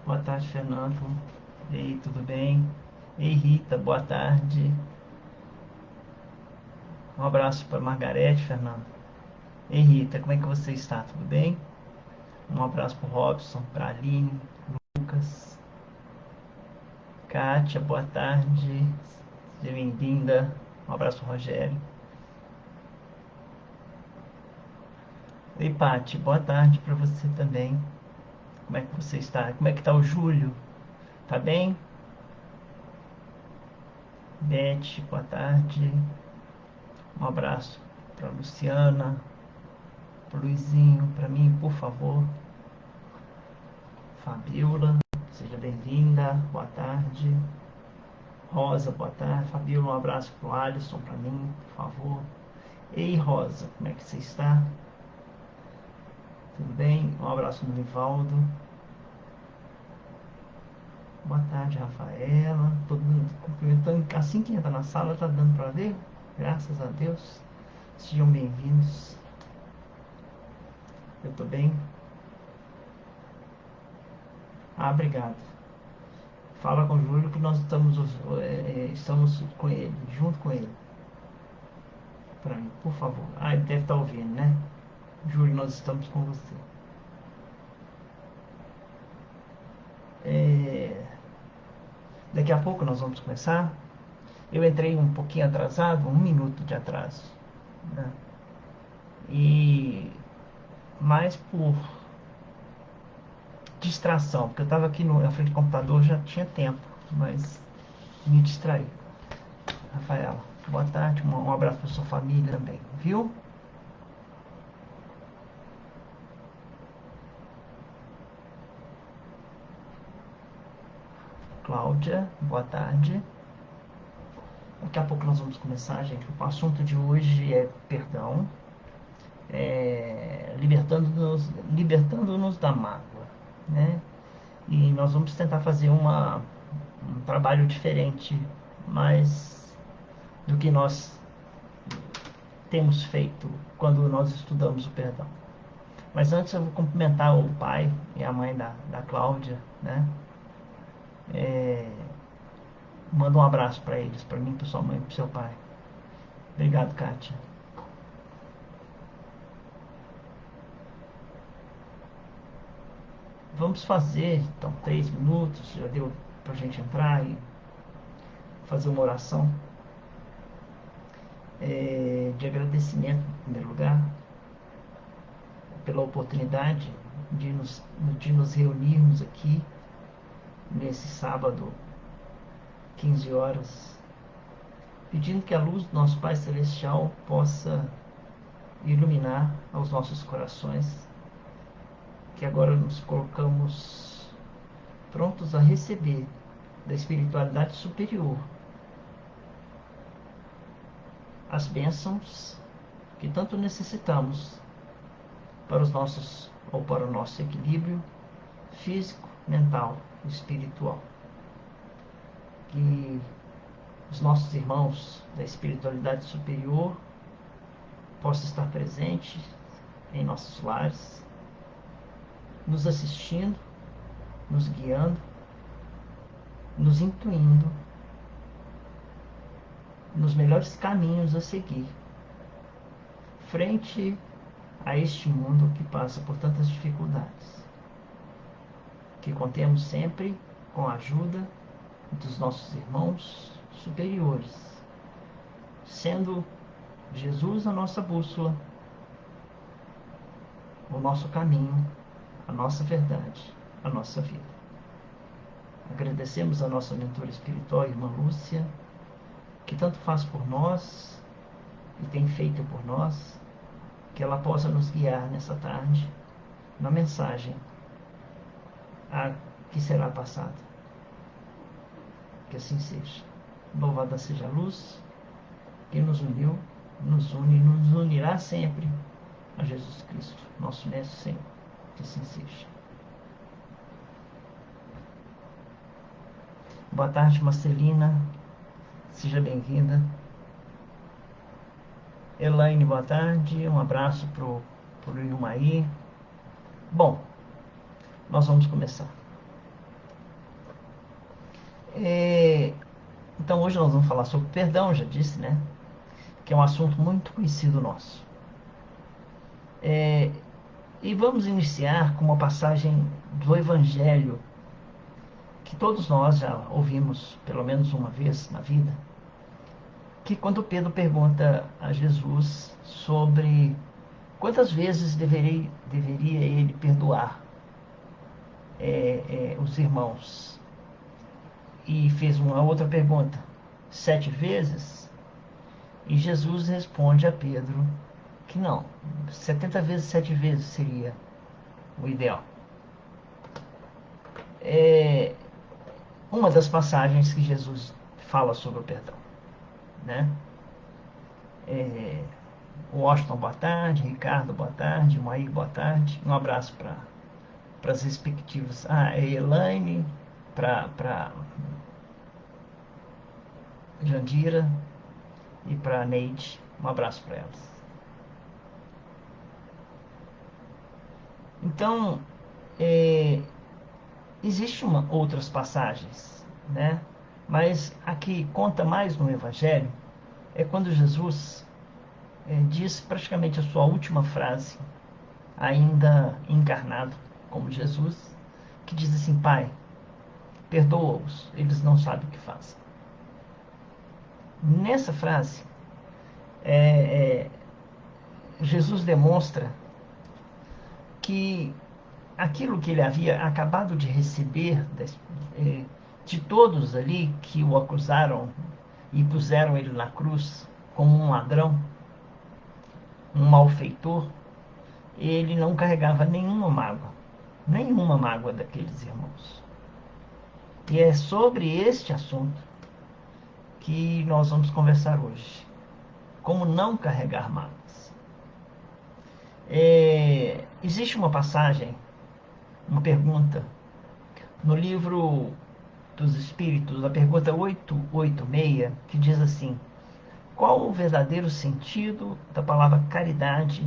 Boa tarde, Fernando. Ei, tudo bem? Ei, Rita, boa tarde. Um abraço para Margarete, Fernando. Ei, Rita, como é que você está? Tudo bem? Um abraço para o Robson, para Aline, Lucas, Kátia, boa tarde. Seja bem-vinda. Um abraço para Rogério. Ei, Pati, boa tarde para você também. Como é que você está? Como é que está o Júlio? Tá bem? Beth, boa tarde. Um abraço para Luciana, para Luizinho, para mim, por favor. Fabiola, seja bem-vinda, boa tarde. Rosa, boa tarde. Fabiola, um abraço pro Alisson, para mim, por favor. Ei, Rosa, como é que você está? Tudo bem? Um abraço no Rivaldo. Boa tarde, Rafaela. Todo mundo cumprimentando. Assim que entra na sala, tá dando para ver? Graças a Deus. Sejam bem-vindos. Eu tô bem? Ah, obrigado. Fala com o Júlio que nós estamos com ele, junto com ele. Para mim, por favor. Ah, ele deve estar ouvindo, né? Júlio, nós estamos com você. É, Daqui a pouco nós vamos começar. Eu entrei um pouquinho atrasado, 1 minuto de atraso, né? E mais por distração, porque eu estava aqui na frente do computador, já tinha tempo, mas me distraí. Rafaela, boa tarde, um abraço para sua família também, viu? Cláudia, boa tarde. Daqui a pouco nós vamos começar, gente. O assunto de hoje é perdão, libertando-nos da mágoa, né? E nós vamos tentar fazer um trabalho diferente, mais do que nós temos feito quando nós estudamos o perdão. Mas antes eu vou cumprimentar o pai e a mãe da Cláudia, né? É, Manda um abraço para eles, para mim, para sua mãe e para seu pai. Obrigado, Kátia. Vamos fazer, então, 3 minutos, já deu para a gente entrar e fazer uma oração de agradecimento, em primeiro lugar, pela oportunidade de nos reunirmos aqui nesse sábado, 15 horas, pedindo que a luz do nosso Pai Celestial possa iluminar aos nossos corações, que agora nos colocamos prontos a receber da espiritualidade superior as bênçãos que tanto necessitamos para o nosso equilíbrio físico, mental e espiritual. Que os nossos irmãos da espiritualidade superior possam estar presentes em nossos lares, nos assistindo, nos guiando, nos intuindo nos melhores caminhos a seguir, frente a este mundo que passa por tantas dificuldades. Que contemos sempre com a ajuda dos nossos irmãos superiores, sendo Jesus a nossa bússola, o nosso caminho, a nossa verdade, a nossa vida. Agradecemos a nossa mentora espiritual, irmã Lúcia, que tanto faz por nós e tem feito por nós, que ela possa nos guiar nessa tarde na mensagem que será passada. Que assim seja. Louvada seja a luz que nos uniu, nos une e nos unirá sempre a Jesus Cristo, nosso Mestre Senhor. Que assim seja. Boa tarde, Marcelina. Seja bem-vinda. Elaine, boa tarde. Um abraço pro Ilmaí. Bom, nós vamos começar. É, então hoje nós vamos falar sobre perdão, já disse, né? Que é um assunto muito conhecido nosso. É, e vamos iniciar com uma passagem do Evangelho que todos nós já ouvimos pelo menos uma vez na vida, que quando Pedro pergunta a Jesus sobre quantas vezes deveria ele perdoar os irmãos, e fez uma outra pergunta, 7 vezes, e Jesus responde a Pedro que não, 70 vezes, 7 vezes seria o ideal. É uma das passagens que Jesus fala sobre o perdão, né? É, Washington, boa tarde. Ricardo, boa tarde. Maí, boa tarde. Um abraço para as respectivas. Elaine, para Jandira e para Neide. Um abraço para elas. Então, é, existem outras passagens, né? Mas a que conta mais no Evangelho é quando Jesus diz praticamente a sua última frase, ainda encarnado como Jesus, que diz assim: Pai, perdoa-os, eles não sabem o que fazem. Nessa frase, é, é, Jesus demonstra que aquilo que ele havia acabado de receber é, de todos ali que o acusaram e puseram ele na cruz como um ladrão, um malfeitor, ele não carregava nenhuma mágoa daqueles irmãos. E é sobre este assunto que nós vamos conversar hoje. Como não carregar mágoas. Existe uma passagem, uma pergunta, no livro dos Espíritos, a pergunta 886, que diz assim: qual o verdadeiro sentido da palavra caridade?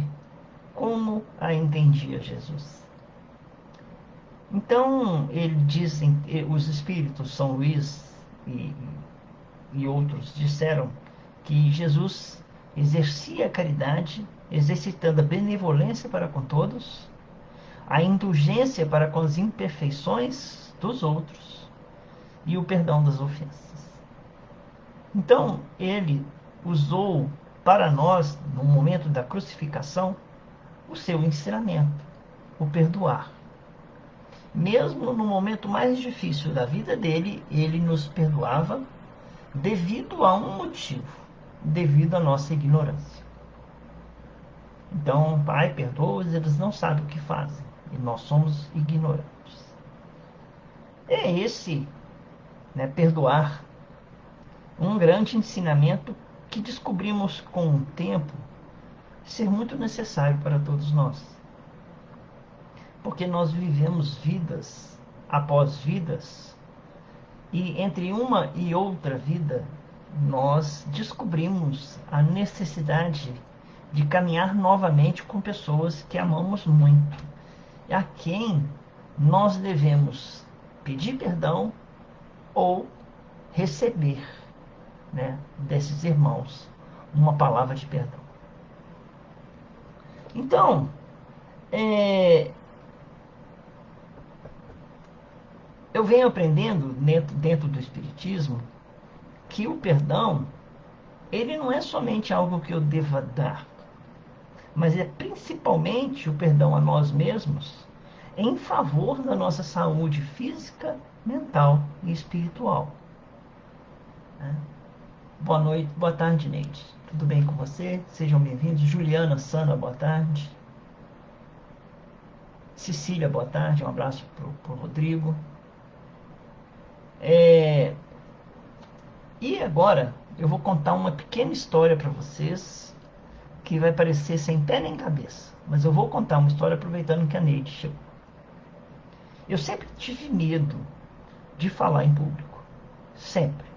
Como a entendia Jesus? Então, ele diz, os Espíritos, São Luís e, e outros, disseram que Jesus exercia a caridade, exercitando a benevolência para com todos, a indulgência para com as imperfeições dos outros e o perdão das ofensas. Então, ele usou para nós, no momento da crucificação, o seu ensinamento, o perdoar. Mesmo no momento mais difícil da vida dele, ele nos perdoava devido a um motivo, devido à nossa ignorância. Então, Pai, perdoa-os, eles não sabem o que fazem, e nós somos ignorantes. É esse, né, perdoar, um grande ensinamento que descobrimos com o tempo ser muito necessário para todos nós. Porque nós vivemos vidas após vidas, e entre uma e outra vida, nós descobrimos a necessidade de caminhar novamente com pessoas que amamos muito, a quem nós devemos pedir perdão ou receber, né, desses irmãos uma palavra de perdão. Então, é, eu venho aprendendo dentro do Espiritismo que o perdão, ele não é somente algo que eu deva dar, mas é principalmente o perdão a nós mesmos em favor da nossa saúde física, mental e espiritual. Né? Boa noite, boa tarde, Neide. Tudo bem com você? Sejam bem-vindos. Juliana, Sandra, boa tarde. Cecília, boa tarde. Um abraço para o Rodrigo. E agora eu vou contar uma pequena história para vocês que vai parecer sem pé nem cabeça. Mas eu vou contar uma história aproveitando que a Neide chegou. Eu sempre tive medo de falar em público. Sempre.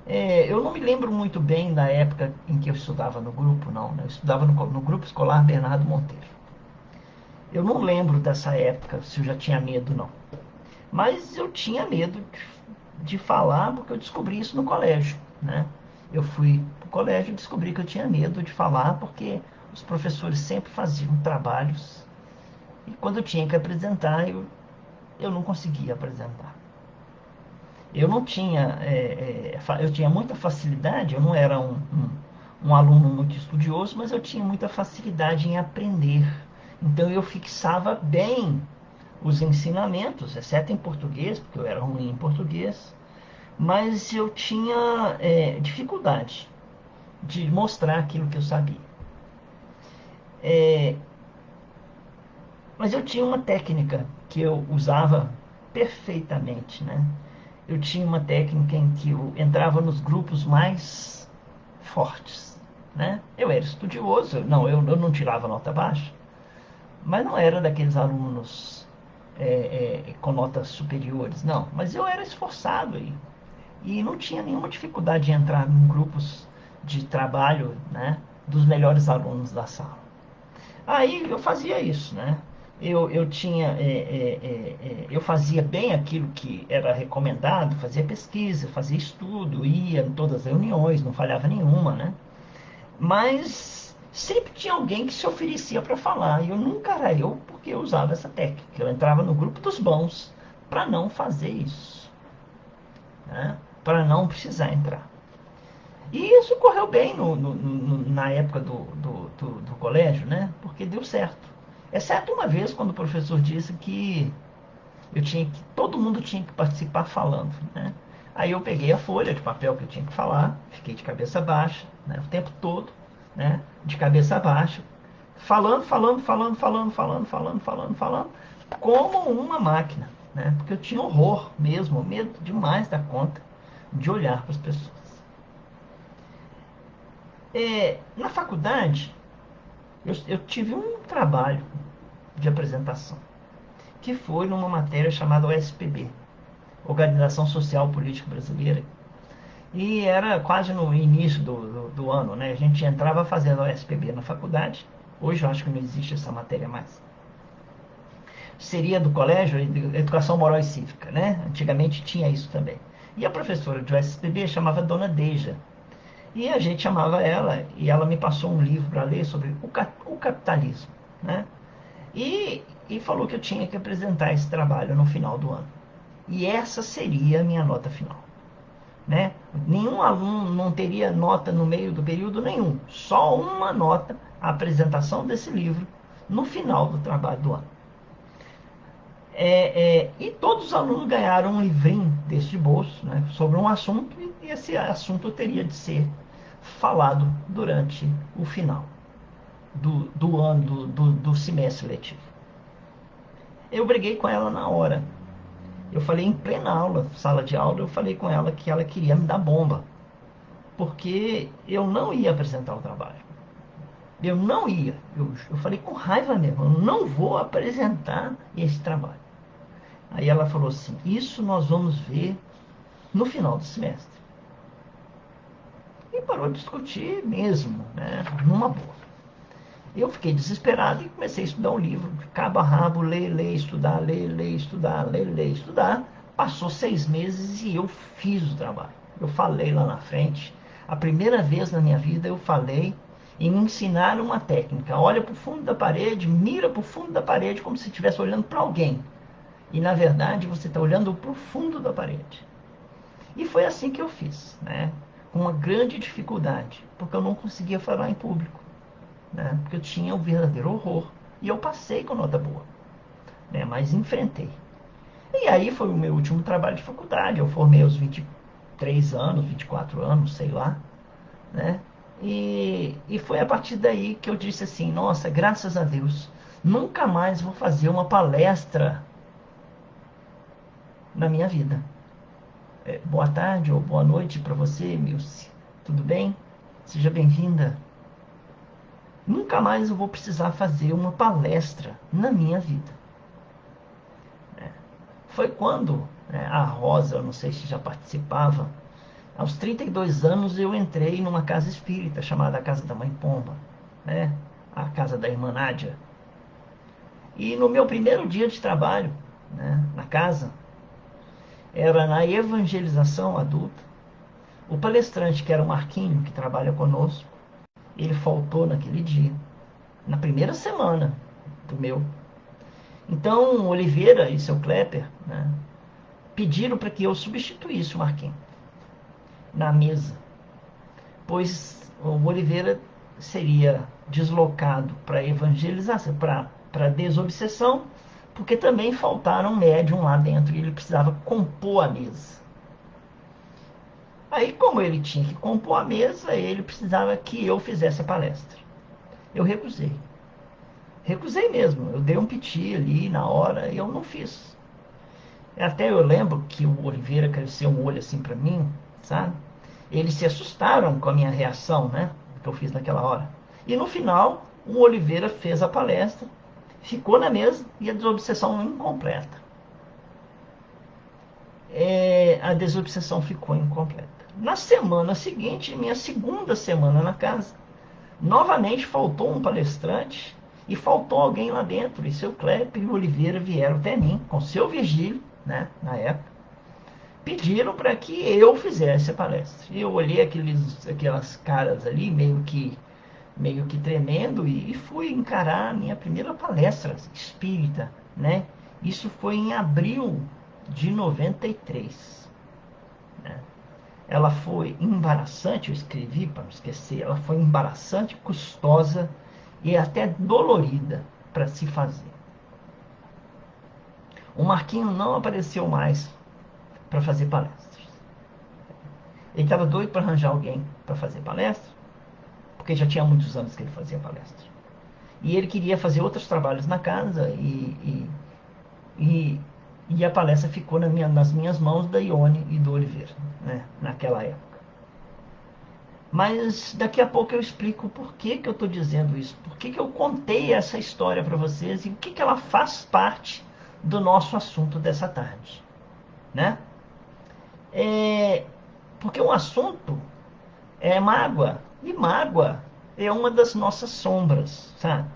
Eu não me lembro muito bem da época em que eu estudava no grupo, não. Né? Eu estudava no grupo escolar Bernardo Monteiro. Eu não lembro dessa época, se eu já tinha medo, não. Mas eu tinha medo de falar, porque eu descobri isso no colégio, né? Eu fui para o colégio e descobri que eu tinha medo de falar, porque os professores sempre faziam trabalhos, e quando eu tinha que apresentar, eu não conseguia apresentar. Eu não tinha, eu tinha muita facilidade, eu não era um aluno muito estudioso, mas eu tinha muita facilidade em aprender. Então eu fixava bem os ensinamentos, exceto em português, porque eu era ruim em português, mas eu tinha dificuldade de mostrar aquilo que eu sabia. É, mas eu tinha uma técnica que eu usava perfeitamente, né? Eu tinha uma técnica em que eu entrava nos grupos mais fortes, né? Eu era estudioso, não, eu não tirava nota baixa, mas não era daqueles alunos com notas superiores, não. Mas eu era esforçado e não tinha nenhuma dificuldade de entrar em grupos de trabalho, né, dos melhores alunos da sala. Aí eu fazia isso, né? Eu tinha, eu fazia bem aquilo que era recomendado, fazia pesquisa, fazia estudo, ia em todas as reuniões, não falhava nenhuma, né? Mas sempre tinha alguém que se oferecia para falar, e eu nunca era eu, porque eu usava essa técnica. Eu entrava no grupo dos bons para não fazer isso, né? Para não precisar entrar. E isso correu bem na época do colégio, né? Porque deu certo. Exceto uma vez quando o professor disse que todo mundo tinha que participar falando, né? Aí eu peguei a folha de papel que eu tinha que falar, fiquei de cabeça baixa, né, o tempo todo, né, de cabeça baixa, falando, como uma máquina, né? Porque eu tinha horror mesmo, medo demais da conta de olhar para as pessoas. Na faculdade, eu tive um trabalho de apresentação, que foi numa matéria chamada OSPB, Organização Social Política Brasileira, e era quase no início do ano, né? A gente entrava fazendo OSPB na faculdade, hoje eu acho que não existe essa matéria mais. Seria do colégio, Educação Moral e Cívica, né? Antigamente tinha isso também. E a professora de OSPB chamava Dona Deja, e a gente chamava ela, e ela me passou um livro para ler sobre o capitalismo, né? E falou que eu tinha que apresentar esse trabalho no final do ano. E essa seria a minha nota final, né? Nenhum aluno não teria nota no meio do período nenhum, só uma nota, a apresentação desse livro no final do trabalho do ano. E todos os alunos ganharam um livrinho deste bolso, né, sobre um assunto, e esse assunto teria de ser falado durante o final do ano, do semestre letivo. Eu briguei com ela na hora. Eu falei em plena aula, sala de aula, eu falei com ela que ela queria me dar bomba, porque eu não ia apresentar o trabalho. Eu não ia. Eu falei com raiva mesmo, eu não vou apresentar esse trabalho. Aí ela falou assim: isso nós vamos ver no final do semestre. E parou de discutir mesmo, né? Numa boa. Eu fiquei desesperado e comecei a estudar um livro, de cabo a rabo, ler, estudar, ler, estudar, ler, estudar. Passou 6 meses e eu fiz o trabalho. Eu falei lá na frente. A primeira vez na minha vida eu falei e me ensinaram uma técnica. Olha para o fundo da parede, mira para o fundo da parede como se estivesse olhando para alguém. E na verdade você está olhando para o fundo da parede. E foi assim que eu fiz, né? Com uma grande dificuldade, porque eu não conseguia falar em público, né? Porque eu tinha um verdadeiro horror. E eu passei com nota boa, né? Mas enfrentei. E aí foi o meu último trabalho de faculdade. Eu formei aos 23 anos, 24 anos, sei lá, né? E foi a partir daí que eu disse assim: nossa, graças a Deus, nunca mais vou fazer uma palestra na minha vida. Boa tarde ou boa noite para você, Milce. Tudo bem? Seja bem-vinda. Nunca mais eu vou precisar fazer uma palestra na minha vida. Foi quando, né, a Rosa, eu não sei se já participava, aos 32 anos eu entrei numa casa espírita chamada Casa da Mãe Pomba, né? A casa da irmã Nádia. E no meu primeiro dia de trabalho, né, na casa, era na evangelização adulta. O palestrante, que era o Marquinho, que trabalha conosco, ele faltou naquele dia, na primeira semana do meu. Então, Oliveira e seu Klepper, né, pediram para que eu substituísse o Marquinho na mesa, pois o Oliveira seria deslocado para evangelização, para desobsessão, porque também faltaram um médium lá dentro e ele precisava compor a mesa. Aí, como ele tinha que compor a mesa, ele precisava que eu fizesse a palestra. Eu recusei. Recusei mesmo. Eu dei um piti ali na hora e eu não fiz. Até eu lembro que o Oliveira cresceu um olho assim para mim, sabe? Eles se assustaram com a minha reação, né? Que eu fiz naquela hora. E no final, o Oliveira fez a palestra, ficou na mesa e a desobsessão incompleta. A desobsessão ficou incompleta. Na semana seguinte, minha segunda semana na casa, novamente faltou um palestrante e faltou alguém lá dentro. E seu Kleber e o Oliveira vieram até mim, com seu Virgílio, né, na época, pediram para que eu fizesse a palestra. E eu olhei aquelas caras ali, meio que tremendo, e fui encarar a minha primeira palestra espírita, né? Isso foi em abril de 93. Né? Ela foi embaraçante, eu escrevi para não esquecer, ela foi embaraçante, custosa e até dolorida para se fazer. O Marquinho não apareceu mais para fazer palestras. Ele estava doido para arranjar alguém para fazer palestra, porque já tinha muitos anos que ele fazia palestra. E ele queria fazer outros trabalhos na casa e, e a palestra ficou nas minhas mãos da Ione e do Oliveira, né, naquela época. Mas daqui a pouco eu explico por que eu estou dizendo isso, por que eu contei essa história para vocês e o que ela faz parte do nosso assunto dessa tarde. Né? Porque um assunto é mágoa, e mágoa é uma das nossas sombras, sabe?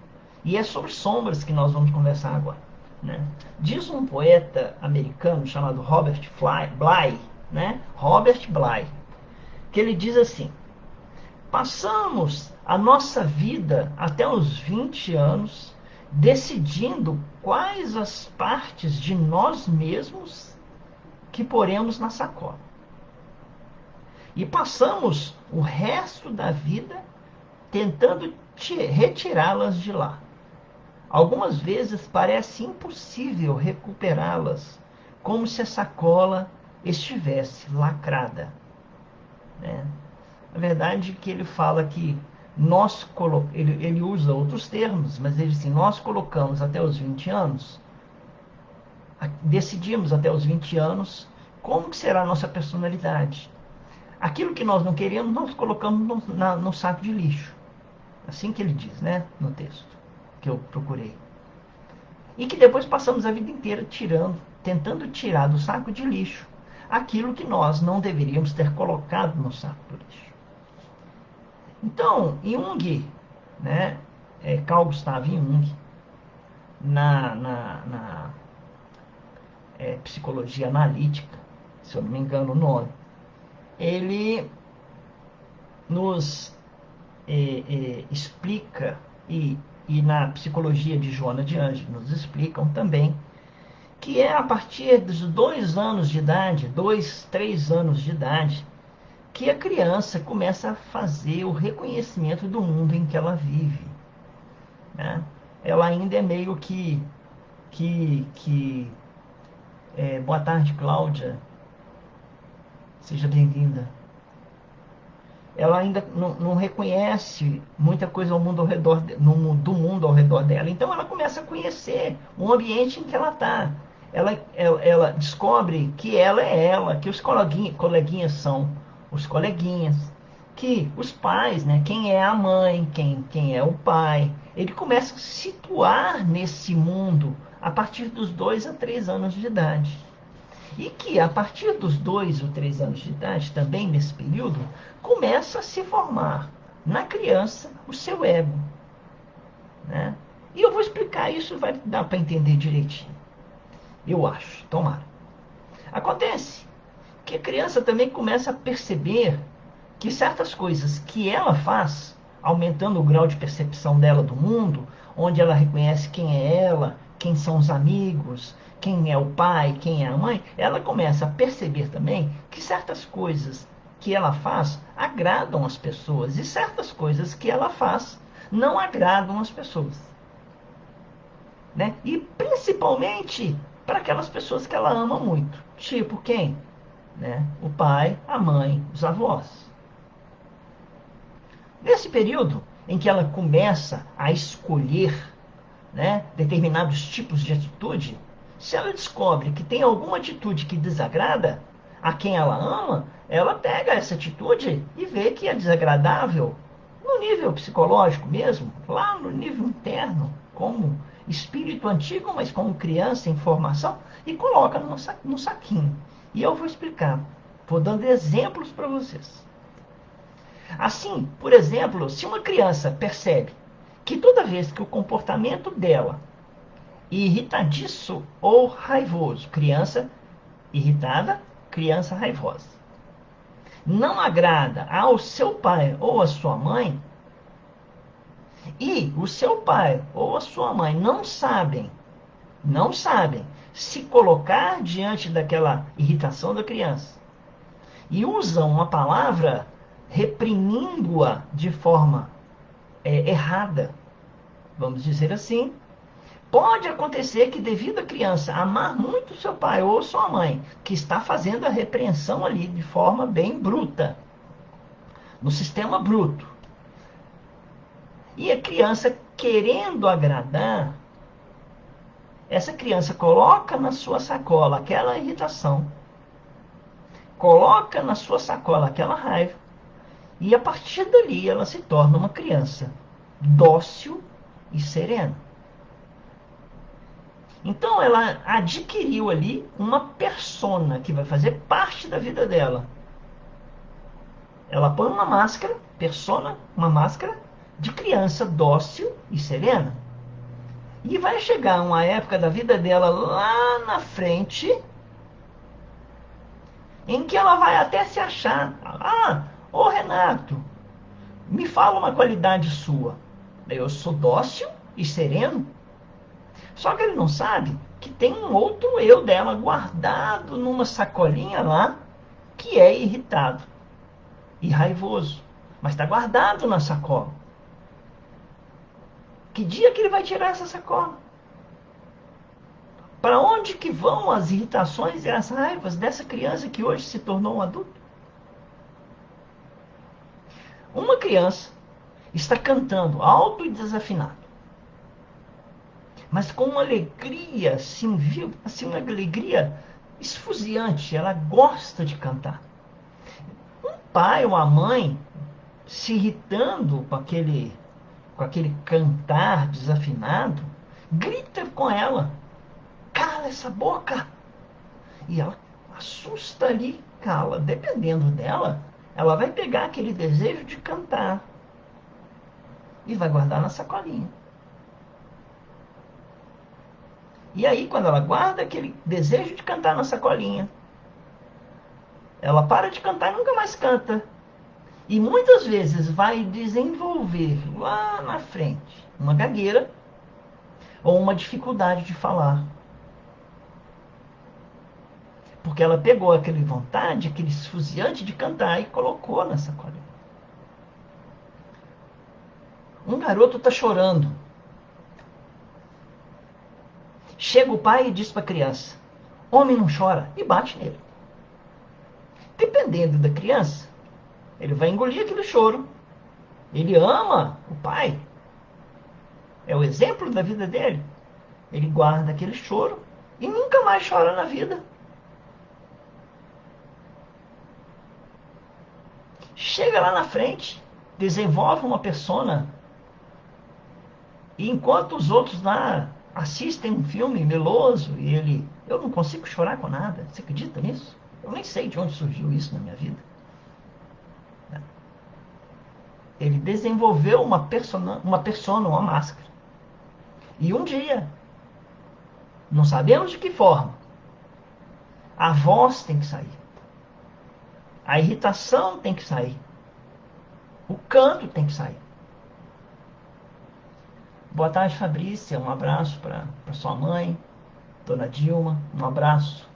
E é sobre sombras que nós vamos conversar agora. Né? Diz um poeta americano chamado Robert Bly, né? Robert Bly, que ele diz assim: passamos a nossa vida até os 20 anos decidindo quais as partes de nós mesmos que poremos na sacola. E passamos o resto da vida tentando retirá-las de lá. Algumas vezes parece impossível recuperá-las, como se a sacola estivesse lacrada. Né? Na verdade, que ele fala que ele usa outros termos, mas ele diz assim, nós colocamos até os 20 anos, decidimos até os 20 anos como que será a nossa personalidade. Aquilo que nós não queremos, nós colocamos no saco de lixo. Assim que ele diz, né, no texto que eu procurei. E que depois passamos a vida inteira tentando tirar do saco de lixo aquilo que nós não deveríamos ter colocado no saco do lixo. Então, Jung, né, Carl Gustav Jung, na psicologia analítica, se eu não me engano o nome, ele nos explica, e na psicologia de Joana de Ângeles nos explicam também, que é a partir dos 2 anos de idade, 2, 3 anos de idade, que a criança começa a fazer o reconhecimento do mundo em que ela vive. Né? Ela ainda é meio boa tarde, Cláudia. Seja bem-vinda. Ela ainda não reconhece muita coisa ao mundo ao redor, do mundo ao redor dela. Então ela começa a conhecer o ambiente em que ela está. Ela descobre que ela é ela, que os coleguinhas são os coleguinhas, que os pais, né, quem é a mãe, quem é o pai. Ele começa a se situar nesse mundo a partir dos 2 a 3 anos de idade. E que a partir dos 2 ou 3 anos de idade, também nesse período, começa a se formar na criança o seu ego. Né? E eu vou explicar isso, vai dar para entender direitinho. Eu acho, tomara. Acontece que a criança também começa a perceber que certas coisas que ela faz, aumentando o grau de percepção dela do mundo, onde ela reconhece quem é ela, quem são os amigos, quem é o pai, quem é a mãe, ela começa a perceber também que certas coisas que ela faz agradam as pessoas e certas coisas que ela faz não agradam as pessoas, né? E principalmente para aquelas pessoas que ela ama muito, tipo quem? Né? O pai, a mãe, os avós. Nesse período em que ela começa a escolher, né, determinados tipos de atitude, se ela descobre que tem alguma atitude que desagrada a quem ela ama, ela pega essa atitude e vê que é desagradável no nível psicológico mesmo, lá no nível interno, como espírito antigo, mas como criança em formação, e coloca no saquinho. E eu vou explicar, vou dando exemplos para vocês. Assim, por exemplo, se uma criança percebe que toda vez que o comportamento dela irritadiço ou raivoso, criança irritada, criança raivosa, não agrada ao seu pai ou à sua mãe, e o seu pai ou a sua mãe não sabem se colocar diante daquela irritação da criança e usam uma palavra reprimindo-a de forma errada, vamos dizer assim, pode acontecer que, devido a criança amar muito seu pai ou sua mãe, que está fazendo a repreensão ali de forma bem bruta, no sistema bruto, e a criança querendo agradar, essa criança coloca na sua sacola aquela irritação, coloca na sua sacola aquela raiva, e a partir dali ela se torna uma criança dócil e serena. Então ela adquiriu ali uma persona que vai fazer parte da vida dela. Ela põe uma máscara, persona, uma máscara de criança dócil e serena. E vai chegar uma época da vida dela lá na frente em que ela vai até se achar. Ô Renato, me fala uma qualidade sua. Eu sou dócil e sereno. Só que ele não sabe que tem um outro eu dela guardado numa sacolinha lá, que é irritado e raivoso. Mas está guardado na sacola. Que dia que ele vai tirar essa sacola? Para onde que vão as irritações e as raivas dessa criança que hoje se tornou um adulto? Uma criança está cantando alto e desafinado, mas com uma alegria, assim, uma alegria esfuziante. Ela gosta de cantar. Um pai ou uma mãe se irritando com aquele cantar desafinado, grita com ela: cala essa boca! E ela assusta ali, cala. Dependendo dela, ela vai pegar aquele desejo de cantar e vai guardar na sacolinha. E aí, quando ela guarda aquele desejo de cantar na sacolinha, ela para de cantar e nunca mais canta. E muitas vezes vai desenvolver lá na frente uma gagueira ou uma dificuldade de falar. Porque ela pegou aquele vontade, aquele esfuziante de cantar e colocou na sacolinha. Um garoto está chorando. Chega o pai e diz para a criança: homem não chora, e bate nele. Dependendo da criança, ele vai engolir aquele choro. Ele ama o pai. É o exemplo da vida dele. Ele guarda aquele choro e nunca mais chora na vida. Chega lá na frente, desenvolve uma persona, e enquanto os outros lá assistem um filme meloso, e ele: eu não consigo chorar com nada. Você acredita nisso? Eu nem sei de onde surgiu isso na minha vida. Ele desenvolveu uma persona, uma máscara. E um dia, não sabemos de que forma, A voz tem que sair. A irritação tem que sair. O canto tem que sair. Boa tarde, Fabrícia. Um abraço para sua mãe, Dona Dilma. Um abraço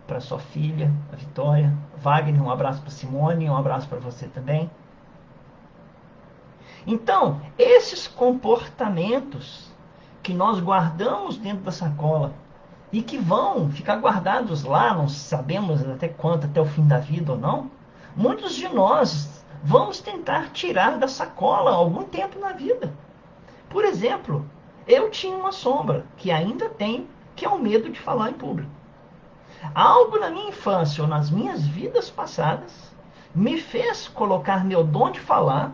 para sua filha, a Vitória. Wagner, um abraço para Simone. Um abraço para você também. Então, esses comportamentos que nós guardamos dentro da sacola e que vão ficar guardados lá, não sabemos até quanto, até o fim da vida ou não, muitos de nós vamos tentar tirar da sacola algum tempo na vida. Por exemplo, eu tinha uma sombra, que ainda tenho, que é o medo de falar em público. Algo na minha infância ou nas minhas vidas passadas me fez colocar meu dom de falar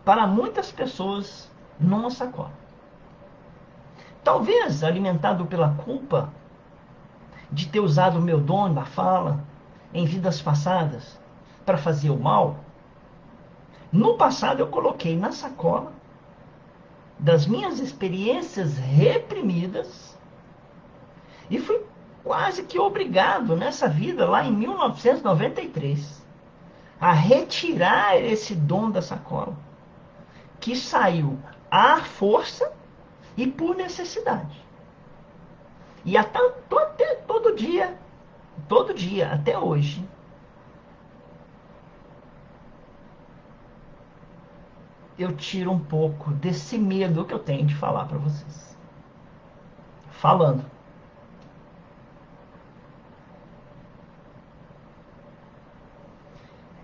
para muitas pessoas numa sacola. Talvez alimentado pela culpa de ter usado o meu dom da fala em vidas passadas para fazer o mal, no passado eu coloquei na sacola das minhas experiências reprimidas e fui quase que obrigado nessa vida, lá em 1993, a retirar esse dom da sacola, que saiu à força e por necessidade. E até todo dia, até hoje, eu tiro um pouco desse medo que eu tenho de falar para vocês. Falando.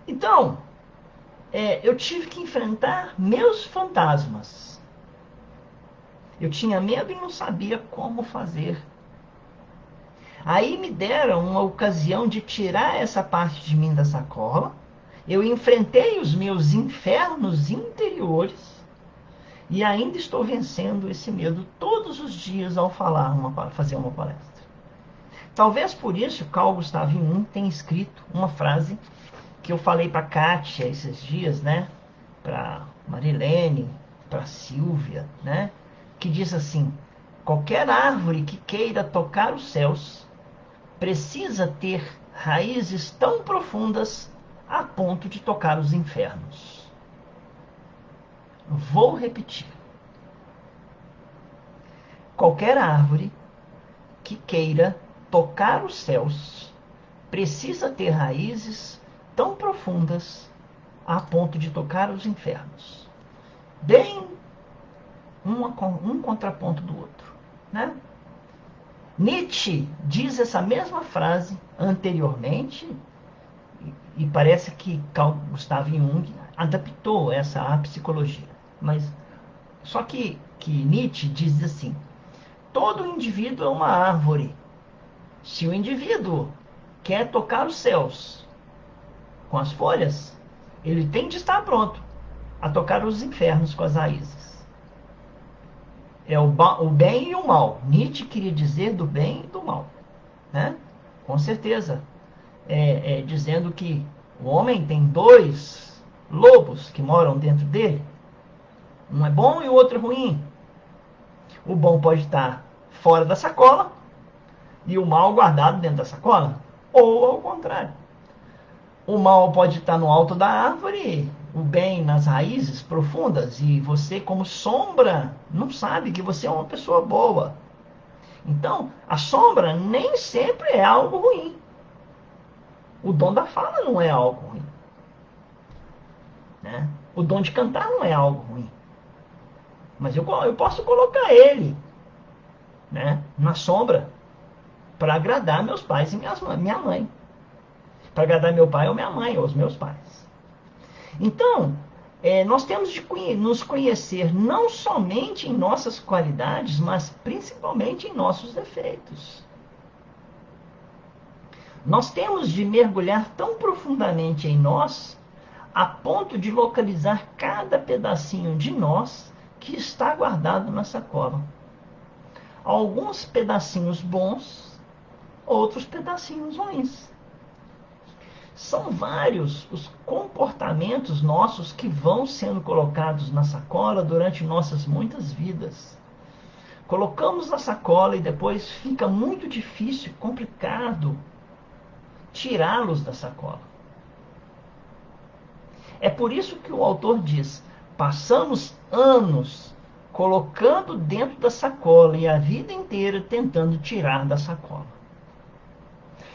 Então, eu tive que enfrentar meus fantasmas. Eu tinha medo e não sabia como fazer. Aí me deram uma ocasião de tirar essa parte de mim da sacola. Eu enfrentei os meus infernos interiores e ainda estou vencendo esse medo todos os dias ao fazer uma palestra. Talvez por isso Carl Gustav Jung tenha escrito uma frase que eu falei para Kátia esses dias, né? Para Marilene, para Silvia, né? Que diz assim: qualquer árvore que queira tocar os céus precisa ter raízes tão profundas a ponto de tocar os infernos. Vou repetir. Qualquer árvore que queira tocar os céus precisa ter raízes tão profundas a ponto de tocar os infernos. Bem um contraponto do outro, né? Nietzsche diz essa mesma frase anteriormente e parece que Carl Gustav Jung adaptou essa à psicologia. Mas só que Nietzsche diz assim: todo indivíduo é uma árvore. Se o indivíduo quer tocar os céus com as folhas, ele tem de estar pronto a tocar os infernos com as raízes. É o bem e o mal. Nietzsche queria dizer do bem e do mal, né? Com certeza. Dizendo que o homem tem dois lobos que moram dentro dele. Um é bom e o outro é ruim. O bom pode estar fora da sacola e o mal guardado dentro da sacola. Ou ao contrário. O mal pode estar no alto da árvore, o bem nas raízes profundas, e você, como sombra, não sabe que você é uma pessoa boa. Então, a sombra nem sempre é algo ruim. O dom da fala não é algo ruim, né? O dom de cantar não é algo ruim. Mas eu posso colocar ele, né, na sombra para agradar meus pais e minha mãe. Para agradar meu pai ou minha mãe, ou os meus pais. Então, nós temos de nos conhecer não somente em nossas qualidades, mas principalmente em nossos defeitos. Nós temos de mergulhar tão profundamente em nós, a ponto de localizar cada pedacinho de nós que está guardado na sacola. Alguns pedacinhos bons, outros pedacinhos ruins. São vários os comportamentos nossos que vão sendo colocados na sacola durante nossas muitas vidas. Colocamos na sacola e depois fica muito difícil, complicado tirá-los da sacola. É por isso que o autor diz: passamos anos colocando dentro da sacola e a vida inteira tentando tirar da sacola.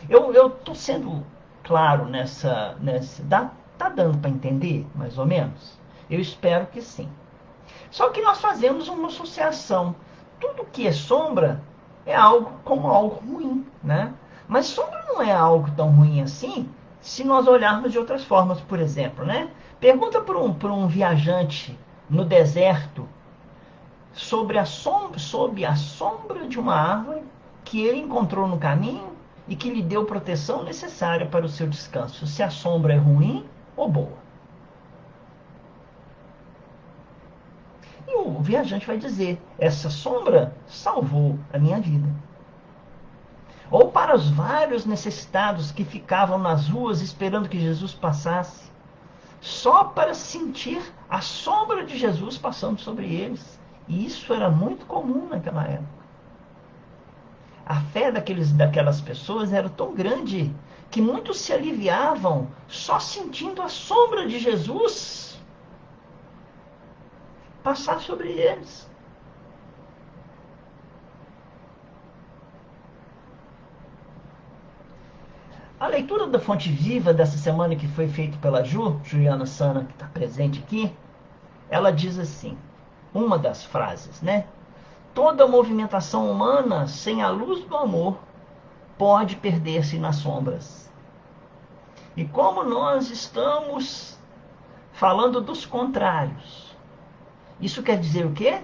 Eu estou sendo claro nessa. Tá dando para entender, mais ou menos? Eu espero que sim. Só que nós fazemos uma associação. Tudo que é sombra é algo como algo ruim, né? Mas sombra não é algo tão ruim assim, se nós olharmos de outras formas, por exemplo, né? Pergunta para um viajante no deserto sob a sombra de uma árvore que ele encontrou no caminho e que lhe deu proteção necessária para o seu descanso. Se a sombra é ruim ou boa. E o viajante vai dizer: essa sombra salvou a minha vida. Ou para os vários necessitados que ficavam nas ruas esperando que Jesus passasse, só para sentir a sombra de Jesus passando sobre eles. E isso era muito comum naquela época. A fé daquelas pessoas era tão grande que muitos se aliviavam só sentindo a sombra de Jesus passar sobre eles. A leitura da Fonte Viva dessa semana, que foi feita pela Juliana Sana, que está presente aqui, ela diz assim, uma das frases, né? Toda movimentação humana sem a luz do amor pode perder-se nas sombras. E como nós estamos falando dos contrários, isso quer dizer o quê?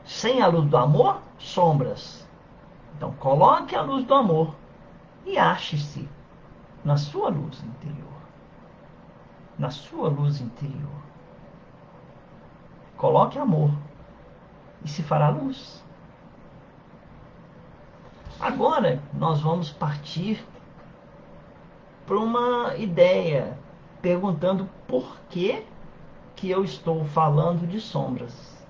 Sem a luz do amor, sombras. Então coloque a luz do amor e ache-se na sua luz interior. Na sua luz interior. Coloque amor e se fará luz. Agora nós vamos partir para uma ideia, perguntando por que eu estou falando de sombras.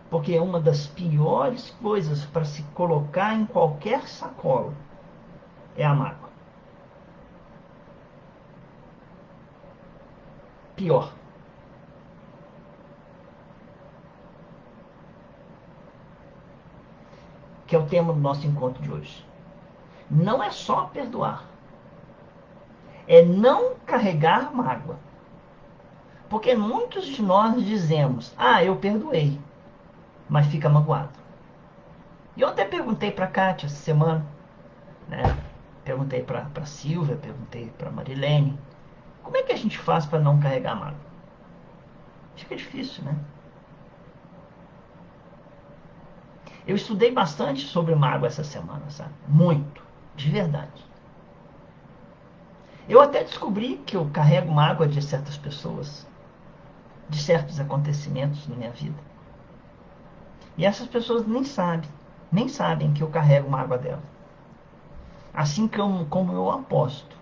Porque é uma das piores coisas para se colocar em qualquer sacola é a mágoa. Pior. Que é o tema do nosso encontro de hoje. Não é só perdoar. É não carregar mágoa. Porque muitos de nós dizemos: ah, eu perdoei, mas fica magoado. E eu até perguntei para a Kátia essa semana, né? Perguntei para a Silvia, perguntei para a Marilene, como é que a gente faz para não carregar mágoa? Fica difícil, né? Eu estudei bastante sobre mágoa essa semana, sabe? Muito, de verdade. Eu até descobri que eu carrego mágoa de certas pessoas, de certos acontecimentos na minha vida. E essas pessoas nem sabem que eu carrego mágoa dela. Assim como eu aposto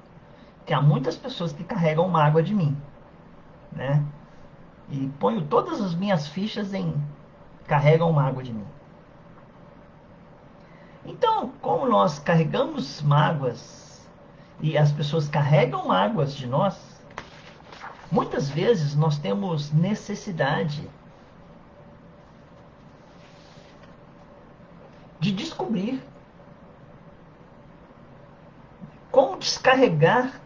que há muitas pessoas que carregam mágoa de mim, né? E ponho todas as minhas fichas em carregam mágoa de mim. Então, como nós carregamos mágoas e as pessoas carregam mágoas de nós, muitas vezes nós temos necessidade de descobrir como descarregar.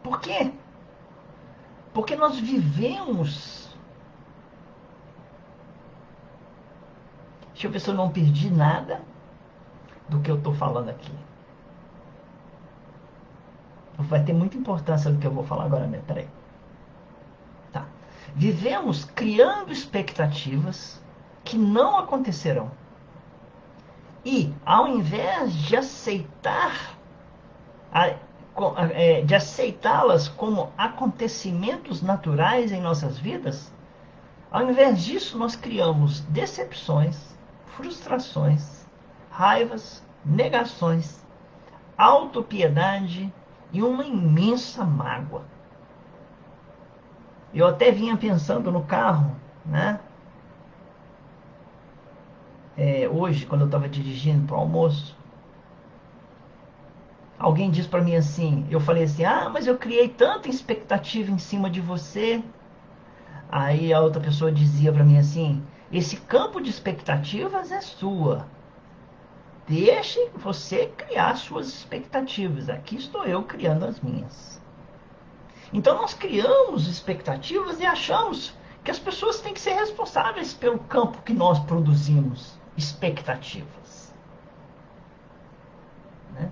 Por quê? Porque nós vivemos. Deixa eu ver se eu não perdi nada do que eu estou falando aqui. Vai ter muita importância do que eu vou falar agora, né? Peraí. Tá. Vivemos criando expectativas que não acontecerão. E, ao invés de de aceitá-las como acontecimentos naturais em nossas vidas, ao invés disso, nós criamos decepções, frustrações, raivas, negações, autopiedade e uma imensa mágoa. Eu até vinha pensando no carro, né? hoje, quando eu estava dirigindo para o almoço, alguém disse para mim assim, eu falei assim, ah, mas eu criei tanta expectativa em cima de você. Aí a outra pessoa dizia para mim assim, esse campo de expectativas é sua. Deixe você criar suas expectativas. Aqui estou eu criando as minhas. Então nós criamos expectativas e achamos que as pessoas têm que ser responsáveis pelo campo que nós produzimos. Expectativas. Né?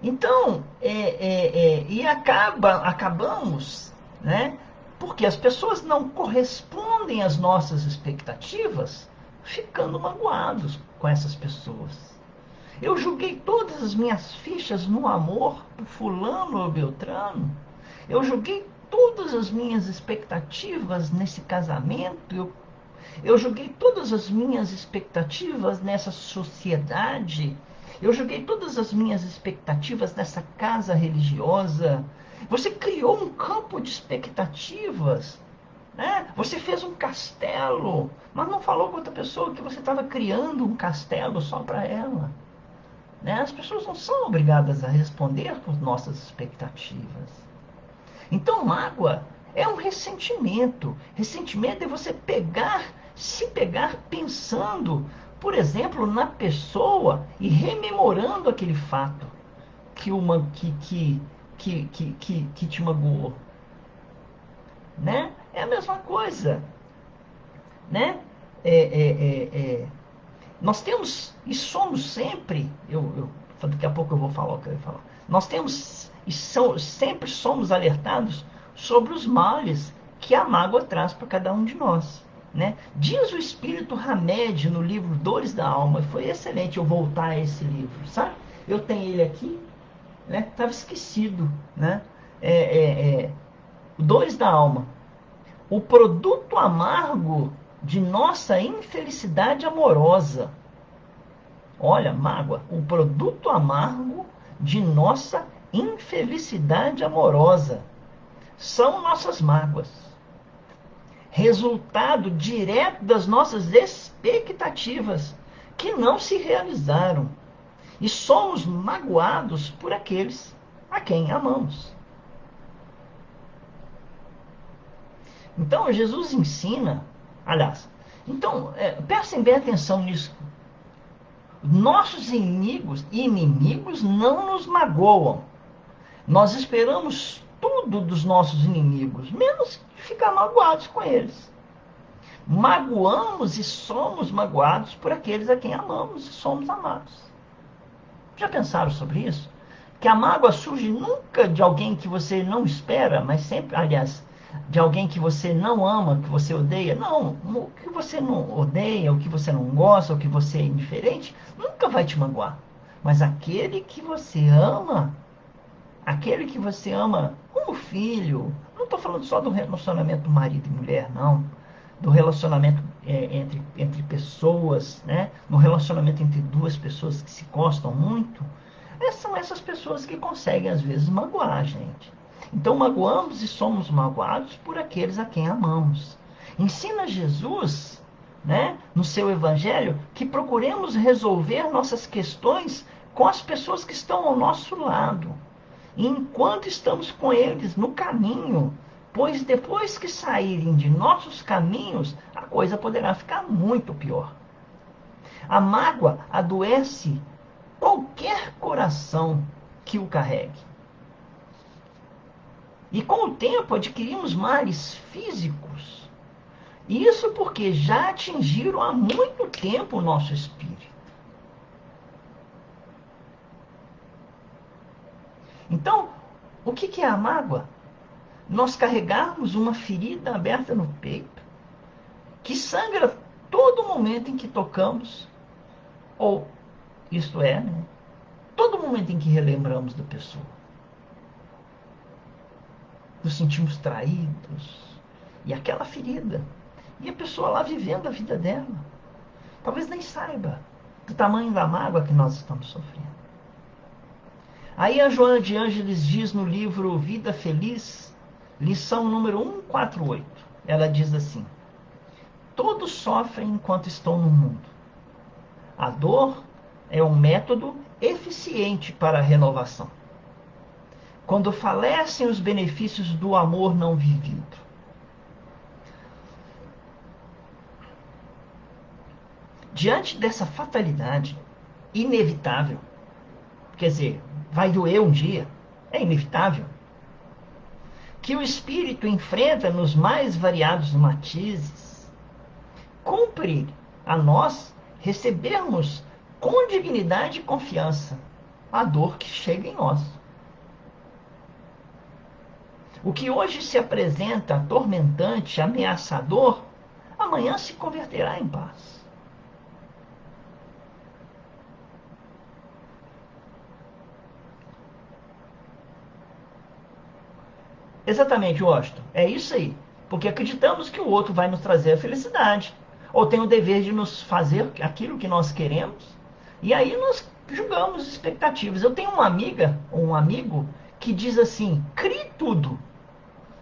Então, e acabamos, né? Porque as pessoas não correspondem às nossas expectativas, ficando magoados com essas pessoas. Eu joguei todas as minhas fichas no amor por fulano ou beltrano. Eu joguei todas as minhas expectativas nesse casamento. Eu joguei todas as minhas expectativas nessa sociedade. Eu joguei todas as minhas expectativas nessa casa religiosa. Você criou um campo de expectativas. Né? Você fez um castelo, mas não falou com outra pessoa que você estava criando um castelo só para ela. Né? As pessoas não são obrigadas a responder por nossas expectativas. Então, mágoa é um ressentimento. Ressentimento é você se pegar pensando, por exemplo, na pessoa e rememorando aquele fato que, uma, que te magoou. Né? É a mesma coisa. Né? É, é, é, é. Nós temos e somos sempre, daqui a pouco eu vou falar o que eu ia falar. Nós temos e sempre somos alertados sobre os males que a mágoa traz para cada um de nós. Né? Diz o espírito Hamed no livro Dores da Alma, foi excelente eu voltar a esse livro, sabe? Eu tenho ele aqui, né? Estava esquecido, né? Dores da Alma. O produto amargo de nossa infelicidade amorosa. Olha, mágoa, o produto amargo de nossa infelicidade amorosa são nossas mágoas. Resultado direto das nossas expectativas que não se realizaram. E somos magoados por aqueles a quem amamos. Então, Jesus ensina, aliás, então, prestem bem atenção nisso. Nossos inimigos não nos magoam. Nós esperamos tudo dos nossos inimigos, menos ficar magoados com eles. Magoamos e somos magoados por aqueles a quem amamos e somos amados. Já pensaram sobre isso? Que a mágoa surge nunca de alguém que você não espera, mas sempre, aliás, de alguém que você não ama, que você odeia. Não, o que você não odeia, o que você não gosta, o que você é indiferente, nunca vai te magoar. Mas aquele que você ama como filho, não estou falando só do relacionamento marido e mulher, não. Do relacionamento entre pessoas, né? No relacionamento entre duas pessoas que se gostam muito, são essas pessoas que conseguem, às vezes, magoar a gente. Então, magoamos e somos magoados por aqueles a quem amamos. Ensina Jesus, né, no seu evangelho, que procuremos resolver nossas questões com as pessoas que estão ao nosso lado. E enquanto estamos com eles no caminho, pois depois que saírem de nossos caminhos, a coisa poderá ficar muito pior. A mágoa adoece qualquer coração que o carregue. E com o tempo adquirimos males físicos. Isso porque já atingiram há muito tempo o nosso espírito. Então, o que é a mágoa? Nós carregarmos uma ferida aberta no peito, que sangra todo momento em que tocamos, ou, isto é, né, todo momento em que relembramos da pessoa. Nos sentimos traídos, e aquela ferida, e a pessoa lá vivendo a vida dela, talvez nem saiba do tamanho da mágoa que nós estamos sofrendo. Aí a Joana de Ângeles diz no livro Vida Feliz, lição número 148, ela diz assim: todos sofrem enquanto estão no mundo. A dor é um método eficiente para a renovação. Quando falecem os benefícios do amor não vivido. Diante dessa fatalidade inevitável, quer dizer, vai doer um dia, é inevitável, que o espírito enfrenta nos mais variados matizes, cumpre a nós recebermos com dignidade e confiança a dor que chega em nós. O que hoje se apresenta atormentante, ameaçador, amanhã se converterá em paz. Exatamente, Washington. É isso aí. Porque acreditamos que o outro vai nos trazer a felicidade. Ou tem o dever de nos fazer aquilo que nós queremos. E aí nós julgamos expectativas. Eu tenho uma amiga, ou um amigo, que diz assim: crie tudo.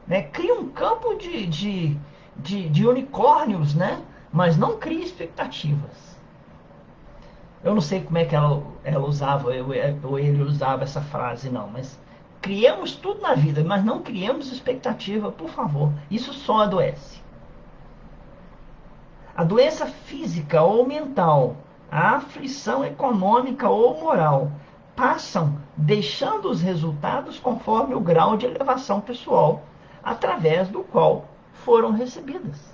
Né? Crie um campo de unicórnios, né? Mas não crie expectativas. Eu não sei como é que ela usava, ou ele usava essa frase, não, mas criemos tudo na vida, mas não criemos expectativa, por favor. Isso só adoece. A doença física ou mental, a aflição econômica ou moral, passam deixando os resultados conforme o grau de elevação pessoal, através do qual foram recebidas.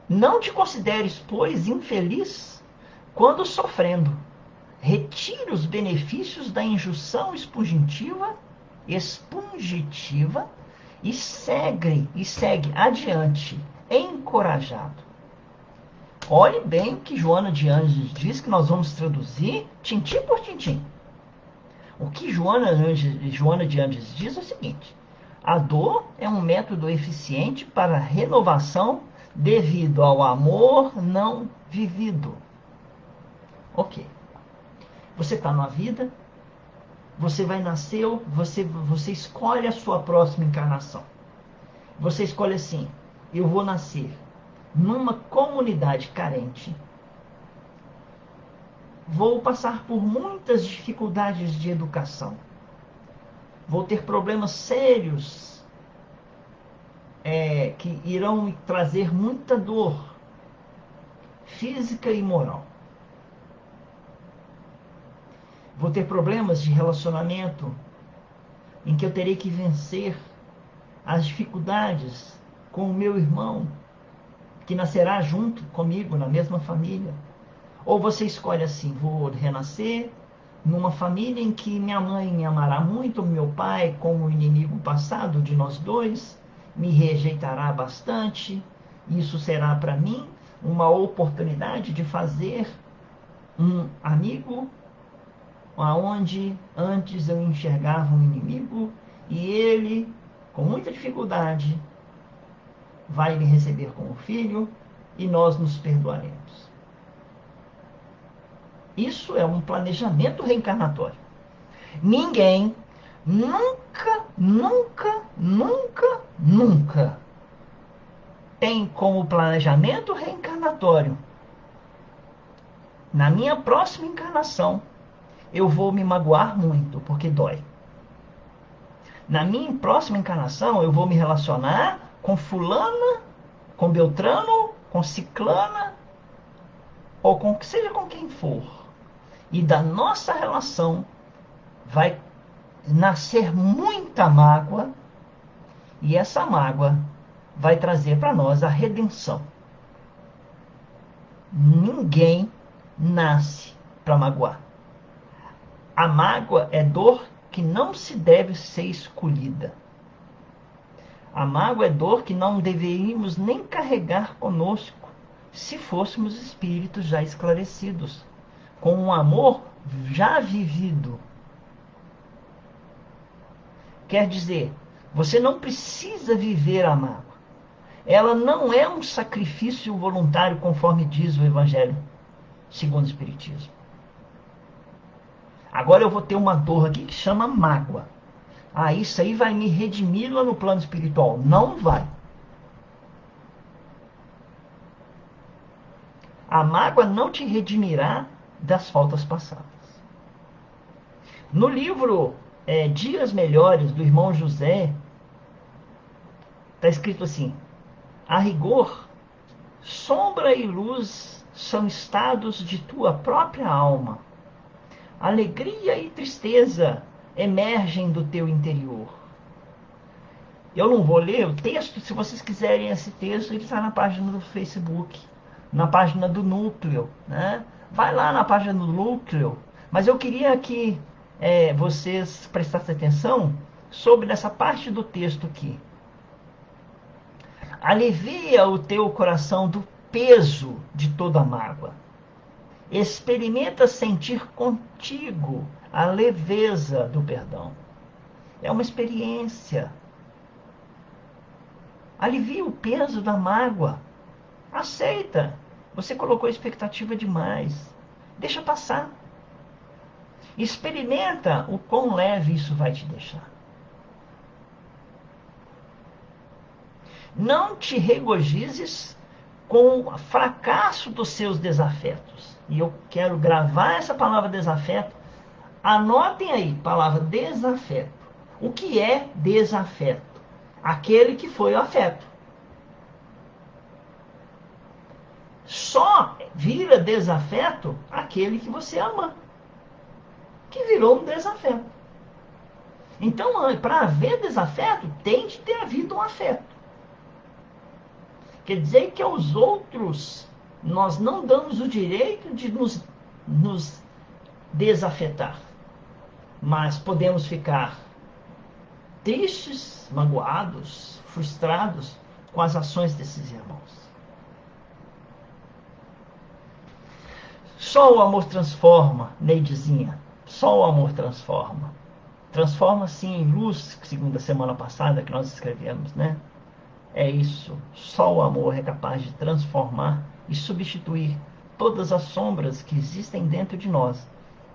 Não te consideres, pois, infeliz quando sofrendo. Retire os benefícios da injunção expungitiva e segue adiante, encorajado. Olhe bem o que Joana de Ângeles diz, que nós vamos traduzir tintim por tintim. O que Joana de Ângeles diz é o seguinte: a dor é um método eficiente para a renovação devido ao amor não vivido. Ok. Você está na vida, você vai nascer, você escolhe a sua próxima encarnação. Você escolhe assim: eu vou nascer numa comunidade carente, vou passar por muitas dificuldades de educação, vou ter problemas sérios que irão me trazer muita dor física e moral. Vou ter problemas de relacionamento em que eu terei que vencer as dificuldades com o meu irmão, que nascerá junto comigo na mesma família. Ou você escolhe assim: vou renascer numa família em que minha mãe me amará muito, meu pai, como inimigo passado de nós dois, me rejeitará bastante. Isso será para mim uma oportunidade de fazer um amigo aonde antes eu enxergava um inimigo, e ele, com muita dificuldade, vai me receber como filho e nós nos perdoaremos. Isso é um planejamento reencarnatório. Ninguém nunca, nunca, nunca, nunca tem como planejamento reencarnatório: na minha próxima encarnação eu vou me magoar muito, porque dói. Na minha próxima encarnação eu vou me relacionar com fulana, com Beltrano, com Ciclana, ou com seja com quem for. E da nossa relação vai nascer muita mágoa, e essa mágoa vai trazer para nós a redenção. Ninguém nasce para magoar. A mágoa é dor que não se deve ser escolhida. A mágoa é dor que não deveríamos nem carregar conosco, se fôssemos espíritos já esclarecidos, com um amor já vivido. Quer dizer, você não precisa viver a mágoa. Ela não é um sacrifício voluntário, conforme diz o Evangelho segundo o Espiritismo. Agora eu vou ter uma dor aqui que chama mágoa. Isso aí vai me redimir lá no plano espiritual. Não vai. A mágoa não te redimirá das faltas passadas. No livro Dias Melhores, do irmão José, está escrito assim: a rigor, sombra e luz são estados de tua própria alma. Alegria e tristeza emergem do teu interior. Eu não vou ler o texto, se vocês quiserem esse texto, ele está na página do Facebook, na página do Núcleo, né? Vai lá na página do Núcleo, mas eu queria que vocês prestassem atenção sobre essa parte do texto aqui. Alivia o teu coração do peso de toda a mágoa. Experimenta sentir contigo a leveza do perdão. É uma experiência. Alivia o peso da mágoa. Aceita. Você colocou expectativa demais. Deixa passar. Experimenta o quão leve isso vai te deixar. Não te regozijes com o fracasso dos seus desafetos. E eu quero gravar essa palavra desafeto. Anotem aí, palavra desafeto. O que é desafeto? Aquele que foi o afeto. Só vira desafeto aquele que você ama, que virou um desafeto. Então, para haver desafeto, tem de ter havido um afeto. Quer dizer que aos outros nós não damos o direito de nos desafetar. Mas podemos ficar tristes, magoados, frustrados com as ações desses irmãos. Só o amor transforma, Neidezinha. Só o amor transforma. Transforma-se em luz, segundo a semana passada que nós escrevemos, né? É isso. Só o amor é capaz de transformar e substituir todas as sombras que existem dentro de nós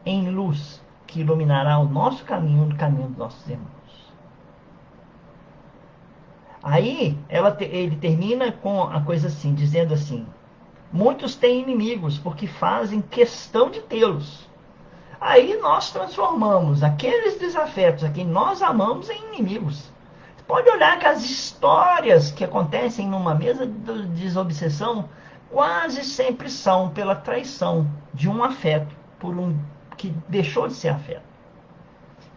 em luz que iluminará o nosso caminho e o caminho dos nossos irmãos. Aí ele termina com a coisa assim, dizendo assim: muitos têm inimigos porque fazem questão de tê-los. Aí nós transformamos aqueles desafetos a quem nós amamos em inimigos. Pode olhar que as histórias que acontecem numa mesa de desobsessão quase sempre são pela traição de um afeto por um que deixou de ser afeto.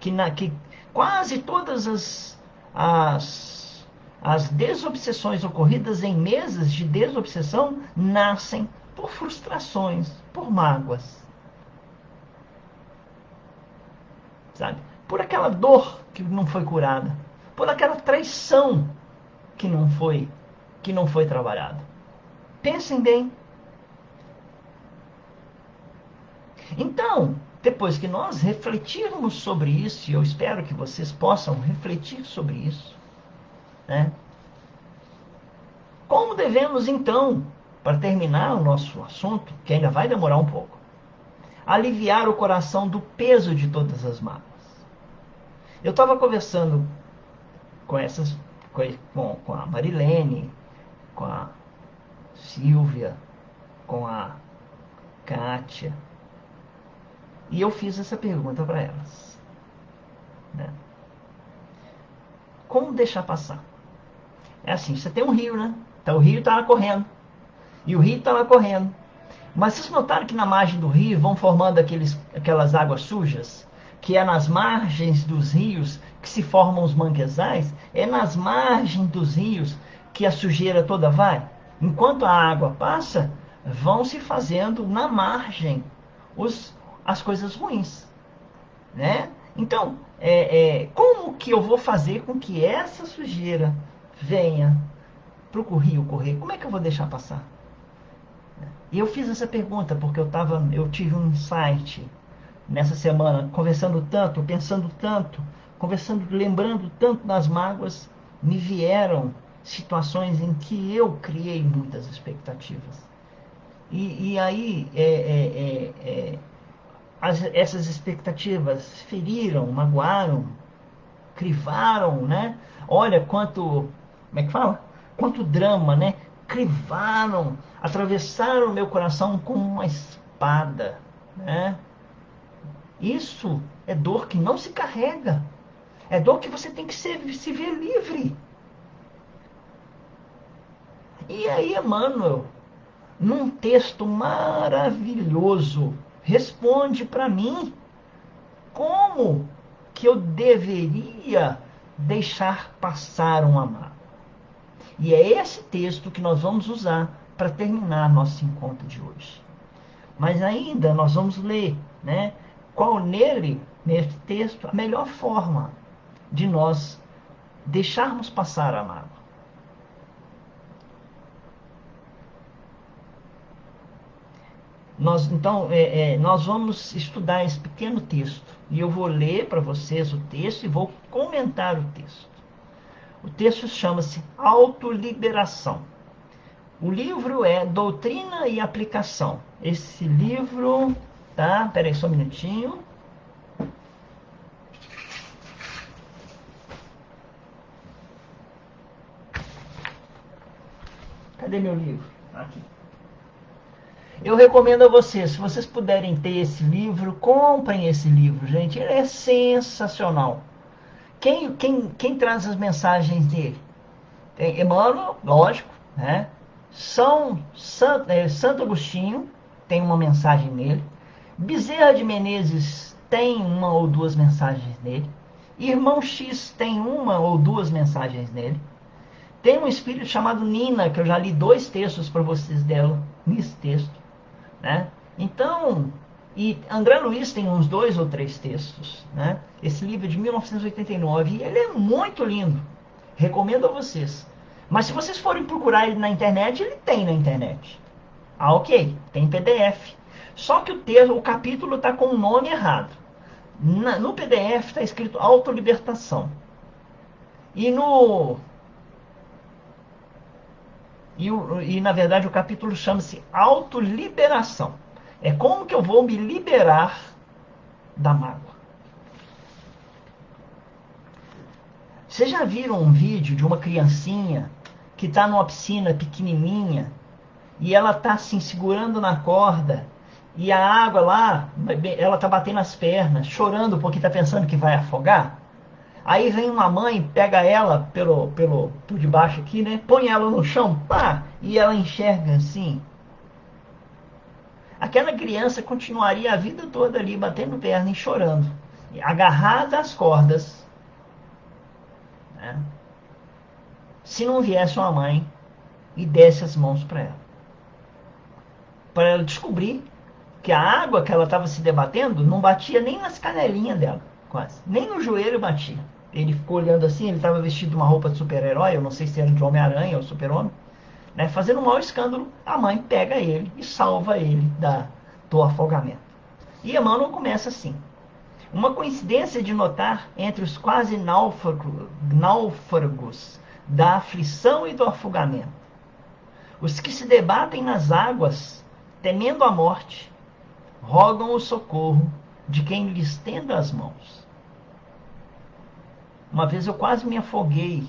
Que quase todas as desobsessões ocorridas em mesas de desobsessão nascem por frustrações, por mágoas. Sabe? Por aquela dor que não foi curada, por aquela traição que não foi trabalhada. Pensem bem. Então, depois que nós refletirmos sobre isso, e eu espero que vocês possam refletir sobre isso, né? Como devemos então, para terminar o nosso assunto, que ainda vai demorar um pouco, aliviar o coração do peso de todas as mágoas? Eu estava conversando com a Marilene, com a Silvia, com a Kátia, e eu fiz essa pergunta para elas, né? Como deixar passar? É assim, você tem um rio, né? Então o rio está lá correndo. E o rio está lá correndo. Mas vocês notaram que na margem do rio vão formando aquelas águas sujas? Que é nas margens dos rios que se formam os manguezais? É nas margens dos rios que a sujeira toda vai? Enquanto a água passa, vão se fazendo na margem as coisas ruins, né? Então, como que eu vou fazer com que essa sujeira venha para o rio correr? Como é que eu vou deixar passar? E eu fiz essa pergunta porque eu tive um insight nessa semana, conversando tanto, pensando tanto, conversando, lembrando tanto das mágoas, me vieram situações em que eu criei muitas expectativas. E aí essas expectativas feriram, magoaram, crivaram, né? Olha quanto, como é que fala? Quanto drama, né? crivaram, atravessaram o meu coração como uma espada, né? Isso é dor que não se carrega. É dor que você tem que se ver livre. E aí, Emmanuel, num texto maravilhoso, responde para mim como que eu deveria deixar passar um amado. E é esse texto que nós vamos usar para terminar nosso encontro de hoje. Mas ainda nós vamos ler, né, qual nele, nesse texto, a melhor forma de nós deixarmos passar a mágoa. Nós vamos estudar esse pequeno texto. E eu vou ler para vocês o texto e vou comentar o texto. O texto chama-se Autoliberação. O livro é Doutrina e Aplicação. Esse livro, tá? Peraí só um minutinho. Cadê meu livro? Aqui. Eu recomendo a vocês, se vocês puderem ter esse livro, comprem esse livro, gente. Ele é sensacional. Quem traz as mensagens dele? Tem Emmanuel, lógico, né? Santo Agostinho tem uma mensagem nele. Bezerra de Menezes tem uma ou duas mensagens nele. Irmão X tem uma ou duas mensagens nele. Tem um espírito chamado Nina, que eu já li 2 textos para vocês dela nesse texto, né? Então, e André Luiz tem uns 2 ou 3 textos, né? Esse livro é de 1989 e ele é muito lindo. Recomendo a vocês. Mas se vocês forem procurar ele na internet, ele tem na internet. Ah, ok, tem PDF. Só que o capítulo está com o nome errado. No PDF está escrito autolibertação. E no na verdade o capítulo chama-se autoliberação. É como que eu vou me liberar da mágoa. Vocês já viram um vídeo de uma criancinha que está numa piscina pequenininha e ela está assim segurando na corda e a água lá, ela está batendo as pernas, chorando porque está pensando que vai afogar? Aí vem uma mãe, pega ela por debaixo aqui, né? Põe ela no chão, pá, e ela enxerga assim. Aquela criança continuaria a vida toda ali, batendo perna e chorando, agarrada às cordas, né? Se não viesse uma mãe e desse as mãos para ela descobrir que a água que ela estava se debatendo não batia nem nas canelinhas dela, quase. Nem no joelho batia. Ele ficou olhando assim, ele estava vestido de uma roupa de super-herói, eu não sei se era de Homem-Aranha ou Super-Homem, né? Fazendo um maior escândalo, a mãe pega ele e salva ele do afogamento. E Emmanuel começa assim. Uma coincidência de notar entre os quase náufragos da aflição e do afogamento. Os que se debatem nas águas, temendo a morte, rogam o socorro de quem lhes estenda as mãos. Uma vez eu quase me afoguei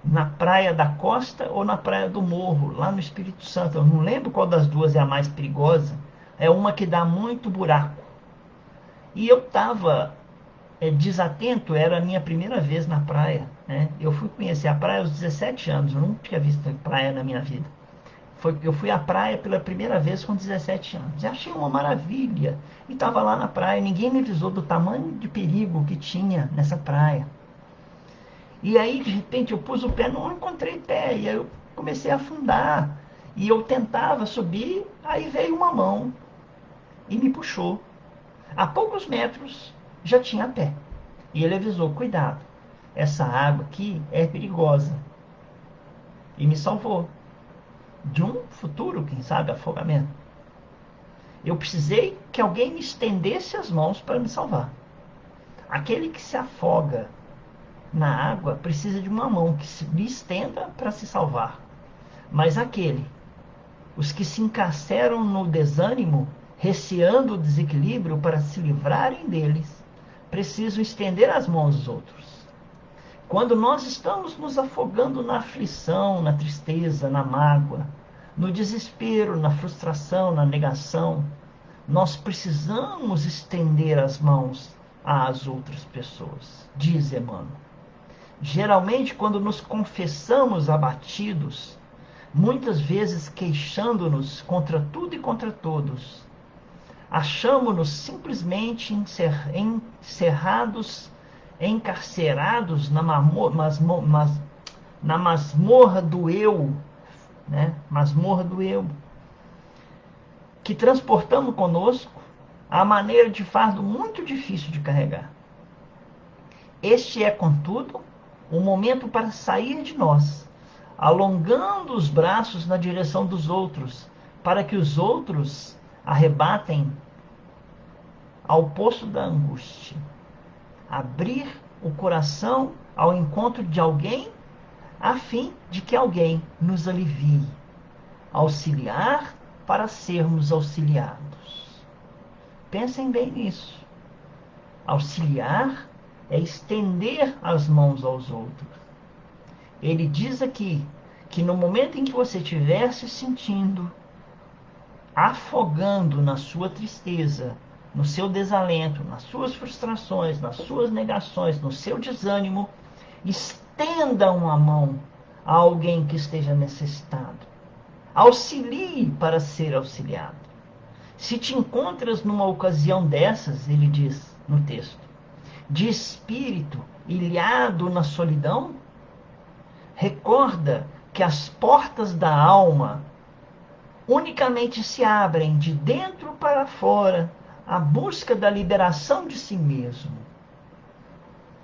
na praia da Costa ou na praia do Morro, lá no Espírito Santo. Eu não lembro qual das duas é a mais perigosa. É uma que dá muito buraco. E eu estava desatento, era a minha primeira vez na praia, né? Eu fui conhecer a praia aos 17 anos, eu nunca tinha visto praia na minha vida. Eu fui à praia pela primeira vez com 17 anos. E achei uma maravilha. E estava lá na praia, ninguém me avisou do tamanho de perigo que tinha nessa praia. E aí, de repente, eu pus o pé, não encontrei pé, e aí eu comecei a afundar. E eu tentava subir, aí veio uma mão e me puxou. A poucos metros já tinha pé. E ele avisou, cuidado, essa água aqui é perigosa. E me salvou de um futuro, quem sabe, afogamento. Eu precisei que alguém me estendesse as mãos para me salvar. Aquele que se afoga na água precisa de uma mão que lhe estenda para se salvar. Mas os que se encarceram no desânimo, receando o desequilíbrio para se livrarem deles, precisam estender as mãos aos outros. Quando nós estamos nos afogando na aflição, na tristeza, na mágoa, no desespero, na frustração, na negação, nós precisamos estender as mãos às outras pessoas, diz Emmanuel. Geralmente, quando nos confessamos abatidos, muitas vezes queixando-nos contra tudo e contra todos, achamos-nos simplesmente encerrados, encarcerados na masmorra do eu, né? Masmorra do eu, que transportamos conosco a maneira de fardo muito difícil de carregar. Este é, contudo, o momento para sair de nós, alongando os braços na direção dos outros, para que os outros arrebatem ao poço da angústia. Abrir o coração ao encontro de alguém, a fim de que alguém nos alivie. Auxiliar para sermos auxiliados. Pensem bem nisso. Auxiliar é estender as mãos aos outros. Ele diz aqui que no momento em que você estiver se sentindo afogando na sua tristeza, no seu desalento, nas suas frustrações, nas suas negações, no seu desânimo, estenda uma mão a alguém que esteja necessitado. Auxilie para ser auxiliado. Se te encontras numa ocasião dessas, ele diz no texto, de espírito ilhado na solidão, recorda que as portas da alma unicamente se abrem de dentro para fora, à busca da liberação de si mesmo.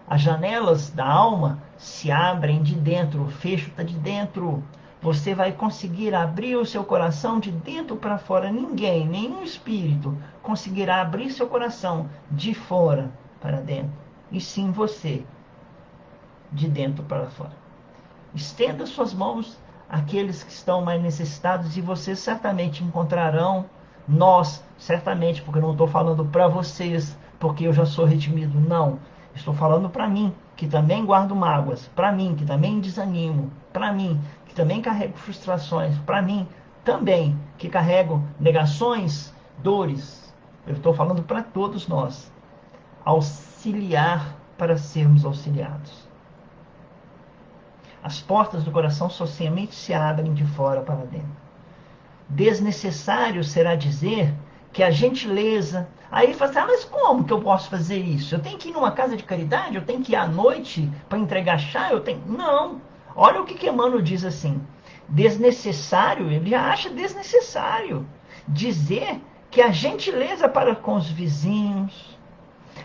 As janelas da alma se abrem de dentro, o fecho está de dentro. Você vai conseguir abrir o seu coração de dentro para fora. Ninguém, nenhum espírito, conseguirá abrir seu coração de fora para dentro. E sim você, de dentro para fora. Estenda suas mãos àqueles que estão mais necessitados e vocês certamente encontrarão, nós, certamente, porque eu não estou falando para vocês, porque eu já sou redimido, não. Estou falando para mim, que também guardo mágoas, para mim, que também desanimo, para mim, que também carrego frustrações, para mim, também, que carrego negações, dores. Eu estou falando para todos nós. Auxiliar para sermos auxiliados. As portas do coração somente se abrem de fora para dentro. Desnecessário será dizer que a gentileza... Aí ele fala assim, mas como que eu posso fazer isso? Eu tenho que ir numa casa de caridade? Eu tenho que ir à noite para entregar chá? Não. Olha o que Emmanuel diz assim. Desnecessário, ele acha desnecessário dizer que a gentileza para com os vizinhos,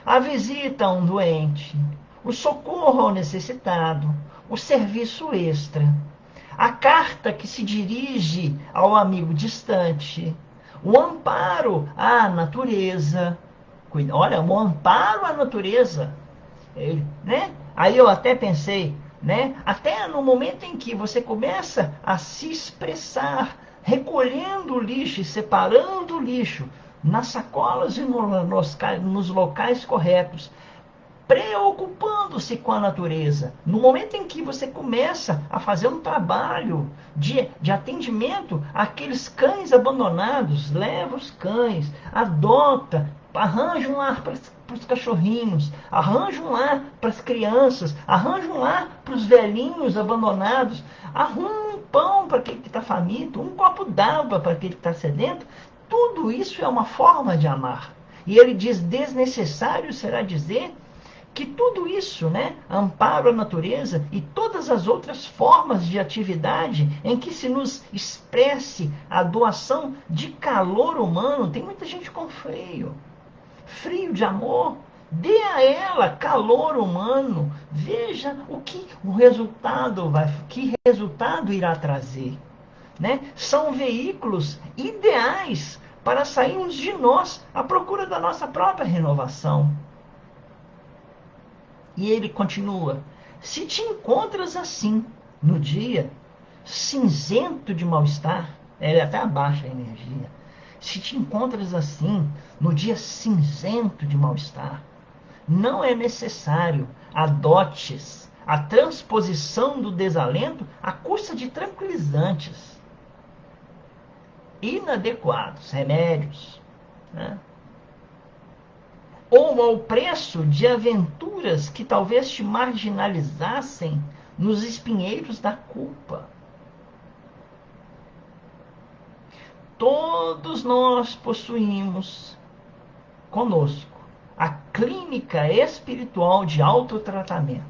a visita a um doente, o socorro ao necessitado, o serviço extra, a carta que se dirige ao amigo distante, o amparo à natureza. Olha, o amparo à natureza. Né? Aí eu até pensei, né? Até no momento em que você começa a se expressar, recolhendo o lixo e separando o lixo nas sacolas e nos locais corretos, preocupando-se com a natureza. No momento em que você começa a fazer um trabalho de atendimento àqueles cães abandonados, leva os cães, adota, arranja um lar para os cachorrinhos, arranja um lar para as crianças, arranja um lar para os velhinhos abandonados, arruma um pão para aquele que está faminto, um copo d'água para aquele que está sedento. Tudo isso é uma forma de amar. E ele diz, desnecessário será dizer que tudo isso, né, amparo à natureza e todas as outras formas de atividade em que se nos expresse a doação de calor humano, tem muita gente com frio de amor, dê a ela calor humano, veja que resultado irá trazer, né? São veículos ideais para sairmos de nós à procura da nossa própria renovação. E ele continua, se te encontras assim no dia, cinzento de mal-estar, ele até abaixa a energia, se te encontras assim no dia cinzento de mal-estar, não é necessário adotes a transposição do desalento à custa de tranquilizantes. inadequados, remédios, né? Ou ao preço de aventuras que talvez te marginalizassem nos espinheiros da culpa. Todos nós possuímos conosco a clínica espiritual de autotratamento,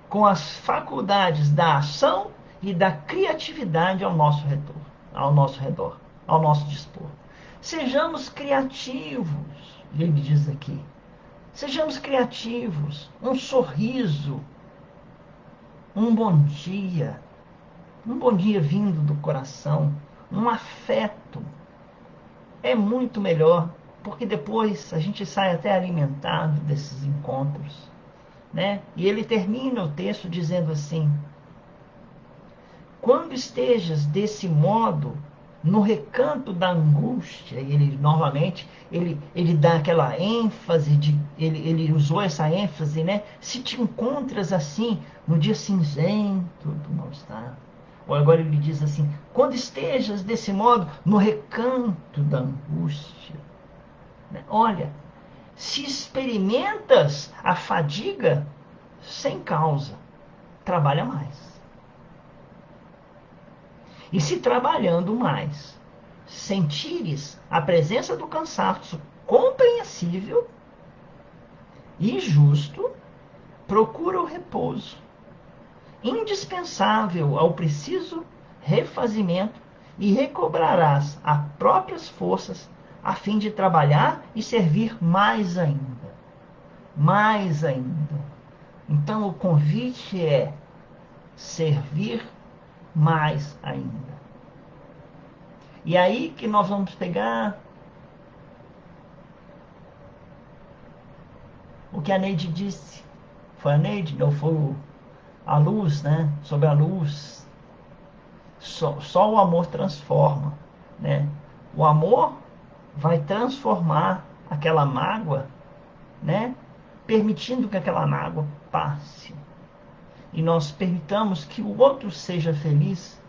com as faculdades da ação e da criatividade ao nosso redor, ao nosso dispor. Sejamos criativos, ele diz aqui. Sejamos criativos. Um sorriso, um bom dia vindo do coração, um afeto, é muito melhor, porque depois a gente sai até alimentado desses encontros, né? E ele termina o texto dizendo assim: quando estejas desse modo, no recanto da angústia, ele novamente, ele dá aquela ênfase, ele usou essa ênfase, né? Se te encontras assim, no dia cinzento do mal-estar. Ou agora ele diz assim: quando estejas desse modo, no recanto da angústia. Né? Olha, se experimentas a fadiga sem causa, trabalha mais. E se trabalhando mais, sentires a presença do cansaço compreensível e justo, procura o repouso, indispensável ao preciso refazimento, e recobrarás as próprias forças a fim de trabalhar e servir mais ainda. Mais ainda. Então o convite é servir mais ainda. E aí que nós vamos pegar o que a Neide disse. Foi a Neide? Não foi a luz, né? Sobre a luz. Só o amor transforma, né? O amor vai transformar aquela mágoa, né? Permitindo que aquela mágoa passe. E nós permitamos que o outro seja feliz.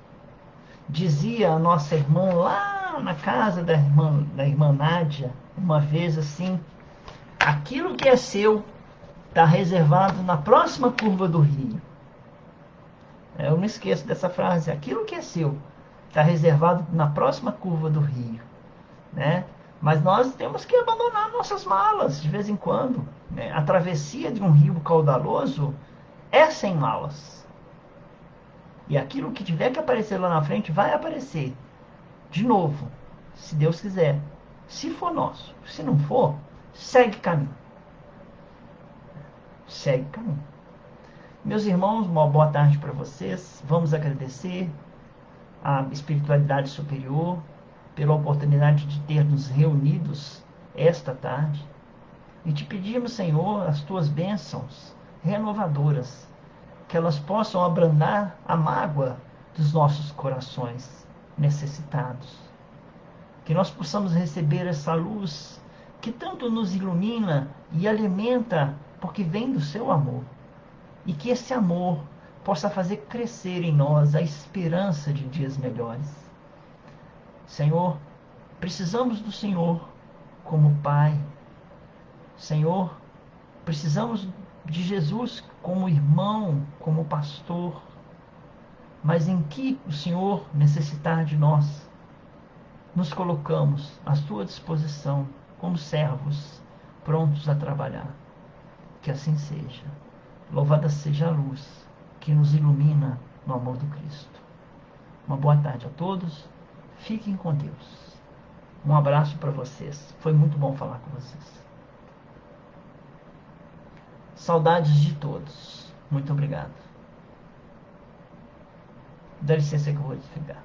Dizia a nossa irmã lá na casa da irmã Nádia, uma vez assim: aquilo que é seu está reservado na próxima curva do rio. Eu não esqueço dessa frase: aquilo que é seu está reservado na próxima curva do rio, né? Mas nós temos que abandonar nossas malas de vez em quando, né? A travessia de um rio caudaloso é sem malas. E aquilo que tiver que aparecer lá na frente vai aparecer de novo, se Deus quiser. Se for nosso. Se não for, segue caminho. Segue caminho. Meus irmãos, uma boa tarde para vocês. Vamos agradecer a espiritualidade superior pela oportunidade de ter nos reunidos esta tarde. E te pedimos, Senhor, as tuas bênçãos renovadoras, que elas possam abrandar a mágoa dos nossos corações necessitados. Que nós possamos receber essa luz que tanto nos ilumina e alimenta, porque vem do seu amor. E que esse amor possa fazer crescer em nós a esperança de dias melhores. Senhor, precisamos do Senhor como Pai. Senhor, precisamos de Jesus como irmão, como pastor. Mas em que o Senhor necessitar de nós, nos colocamos à sua disposição como servos prontos a trabalhar. Que assim seja. Louvada seja a luz que nos ilumina no amor do Cristo. Uma boa tarde a todos. Fiquem com Deus. Um abraço para vocês. Foi muito bom falar com vocês. Saudades de todos. Muito obrigado. Dá licença que eu vou desligar.